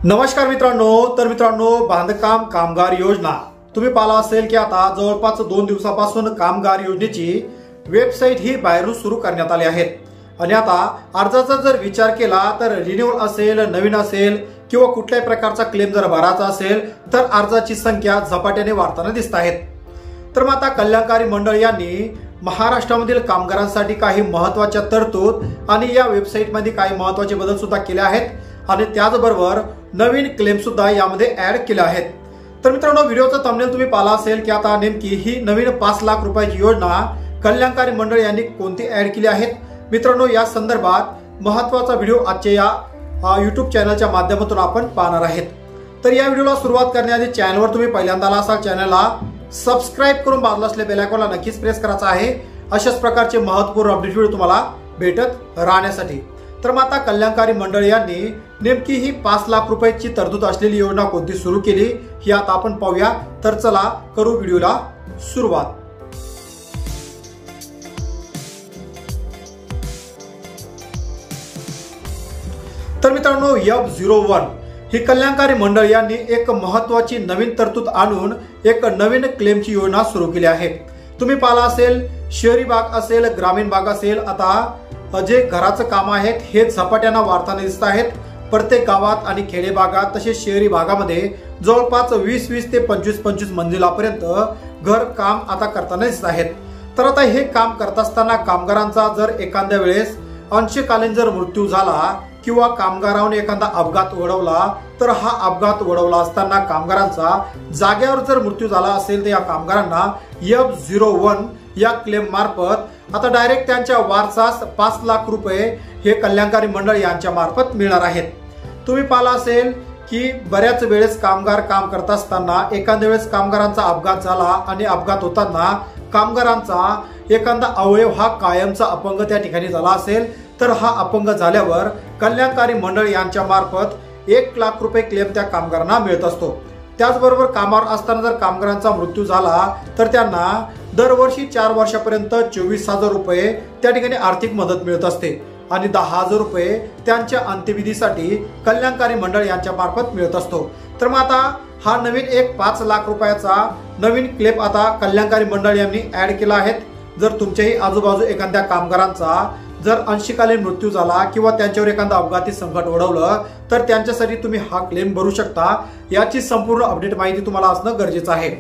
नमस्कार मित्रांनो, बांधकाम कामगार योजना तुम्ही पाहिला असेल की आता जवळपास 2 दिवसापासून कामगार योजनेची वेबसाईट ही बाहेरून सुरू करण्यात आली आहे आणि आता अर्जाचा जर विचार केला तर रिन्यूअल असेल, नवीन असेल किंवा कुठल्याही प्रकारचा क्लेम जर भरायचा असेल तर अर्जाची संख्या झपाट्याने वाढताना दिसत आहेत। तर मग आता कल्याणकारी मंडळ यांनी महाराष्ट्रामधील कामगारांसाठी काही महत्त्वाच्या तरतूद आणि या वेबसाईटमध्ये काही महत्त्वाचे बदल सुद्धा केले आहेत आणि त्याचबरोबर नवीन क्लेम सुद्धा यामध्ये ऍड केले आहेत। तर मित्रांनो, व्हिडिओचा थंबनेल तुम्ही पाहिला असेल की आता नेमकी ही नवीन 5 लाख रुपयाची योजना कल्याणकारी मंडळ यांनी कोणती ऍड केली आहेत। मित्रांनो, या संदर्भात महत्त्वाचा व्हिडिओ आजच्या या YouTube चॅनलच्या माध्यमातून आपण पाहणार आहेत। तर या व्हिडिओला सुरुवात करण्याआधी चॅनलवर तुम्ही पहिल्यांदा आला असाल चॅनलला सबस्क्राइब करून बाजूला असलेल्या बेल आयकॉनला नक्कीच प्रेस करायचा आहे अशाच प्रकारचे महत्त्वपूर्ण अपडेट व्हिडिओ तुम्हाला भेटत राहण्यासाठी। तर मग आता कल्याणकारी मंडळ यांनी नेमकी ही 5 लाख रुपयाची तरतूद असलेली योजना कोणती सुरू केली ही आता आपण पाहूया। तर चला करू व्हिडिओला सुरुवात। तर मित्रांनो, F01 ही कल्याणकारी मंडळ यांनी एक महत्त्वाची नवीन तरतूद आणून एक नवीन क्लेमची योजना सुरू केली आहे। तुम्ही पाहिला असेल शहरी भाग असेल, ग्रामीण भाग असेल, आता जे घराचं काम आहेत हे झपाट्यानं वाढताना दिसत आहेत। प्रत्येक गावात आणि खेडे भागात तसेच शहरी भागामध्ये जवळपास 20 ते 25 मंजिलापर्यंत घर काम आता करताना दिसत आहेत। तर आता हे काम करत असताना कामगारांचा जर एखाद्या वेळेस अंशकालीन जर मृत्यू झाला किंवा कामगाराने एखादा अपघात ओढवला तर हा अपघात ओढवला असताना कामगारांचा जागेवर जर मृत्यू झाला असेल तर या कामगारांना F01 या क्लेम मार्फत आता डायरेक्ट त्यांच्या वारसास 5 लाख रुपये हे कल्याणकारी मंडळ यांच्या मार्फत मिळणार आहेत। तुम्ही पाहिला असेल की बऱ्याच वेळेस कामगार काम करत असताना एखाद्या वेळेस कामगारांचा अपघात झाला आणि अपघात होताना कामगारांचा एखादा अवयव हा कायमचा अपंग त्या ठिकाणी झाला असेल तर हा अपंग झाल्यावर कल्याणकारी मंडळ यांच्या मार्फत 1 लाख रुपये क्लेम त्या कामगारांना मिळत असतो। त्याचबरोबर कामावर असताना जर कामगारांचा मृत्यू झाला तर त्यांना दरवर्षी 4 वर्षापर्यंत 24,000 रुपये त्या ठिकाणी आर्थिक मदत मिळत असते आणि 10,000 रुपये त्यांच्या अंत्यविधीसाठी कल्याणकारी मंडळ यांच्या मार्फत मिळत असतो। तर मग आता हा नवीन एक 5 लाख रुपयाचा नवीन क्लेम आता कल्याणकारी मंडळ यांनी ऍड केला आहे। जर तुमच्याही आजूबाजू एखाद्या कामगारांचा जर अंशकालीन मृत्यू झाला किंवा त्यांच्यावर एखादा अपघाती संकट ओढवलं तर त्यांच्यासाठी तुम्ही हा क्लेम भरू शकता। याची संपूर्ण अपडेट माहिती तुम्हाला असणं गरजेचं आहे।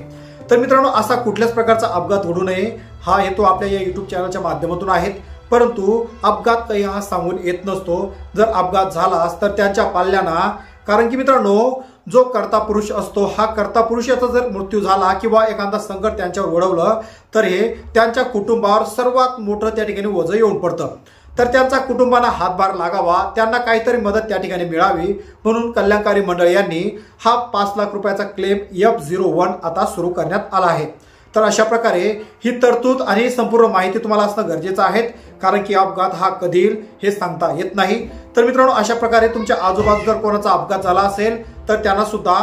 तर मित्रांनो, असा कुठल्याच प्रकारचा अपघात घडू नये हा हेतू आपल्या या YouTube चॅनलच्या माध्यमातून आहेत, परंतु अपघात काही हा सांगून येत नसतो। जर अपघात झालास तर त्यांच्या पाल्यांना, कारण की मित्रांनो जो कर्ता पुरुष असतो हा कर्ता पुरुषाचा जर मृत्यू झाला किंवा एखादा संकट त्यांच्यावर ओढवलं तर हे त्यांच्या कुटुंबावर सर्वात मोठं त्या ठिकाणी ओझं येऊन पडतं। तर त्यांचा कुटुंबाला हातभार लागावा, त्यांना काहीतरी मदत त्या ठिकाणी मिळावी म्हणून कल्याणकारी मंडळ यांनी हा 5 लाख रुपयाचा क्लेम F01 आता सुरू करण्यात आला आहे। तर अशा प्रकारे ही तरतूद आणि संपूर्ण माहिती तुम्हाला असणं गरजेचं आहे, कारण की अपघात हा कधी येईल हे सांगता येत नाही। तर मित्रांनो, अशा प्रकारे तुमच्या आजूबाजू जर कोणाचा अपघात झाला असेल तर त्यांना सुद्धा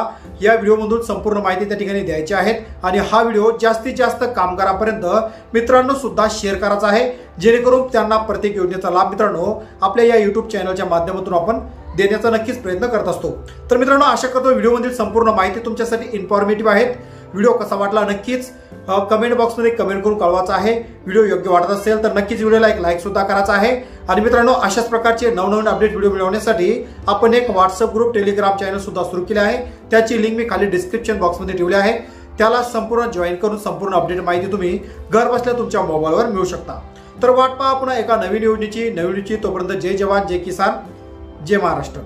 या व्हिडिओमधून संपूर्ण माहिती त्या ठिकाणी द्यायची आहे आणि हा व्हिडिओ जास्तीत जास्त कामगारांपर्यंत मित्रांनो सुद्धा शेअर करायचा आहे, जेणेकरून त्यांना प्रत्येक योजनेचा लाभ मित्रांनो आपल्या या YouTube चॅनलच्या माध्यमातून आपण देण्याचा नक्कीच प्रयत्न करत असतो। तर मित्रांनो, आशा करतो व्हिडिओमधील संपूर्ण माहिती तुमच्यासाठी इन्फॉर्मेटिव्ह आहे। व्हिडिओ कसा वाटला नक्कीच कमेंट बॉक्समध्ये कमेंट करून कळवायचा आहे। व्हिडिओ योग्य वाटत असेल तर नक्कीच व्हिडिओला एक लाईक सुद्धा करायचा आहे आणि मित्रांनो, अशाच प्रकारचे नवनवीन अपडेट व्हिडिओ मिळवण्यासाठी आपण एक व्हॉट्सअप ग्रुप, टेलिग्राम चॅनल सुद्धा सुरू केले आहे। त्याची लिंक मी खाली डिस्क्रिप्शन बॉक्समध्ये ठेवली आहे। त्याला संपूर्ण जॉईन करून संपूर्ण अपडेट माहिती तुम्ही घर बसल्या तुमच्या मोबाईलवर मिळू शकता। तर वाट पहा पुन्हा एका नवीन योजनेची। तोपर्यंत जय जवान, जय किसान, जय महाराष्ट्र।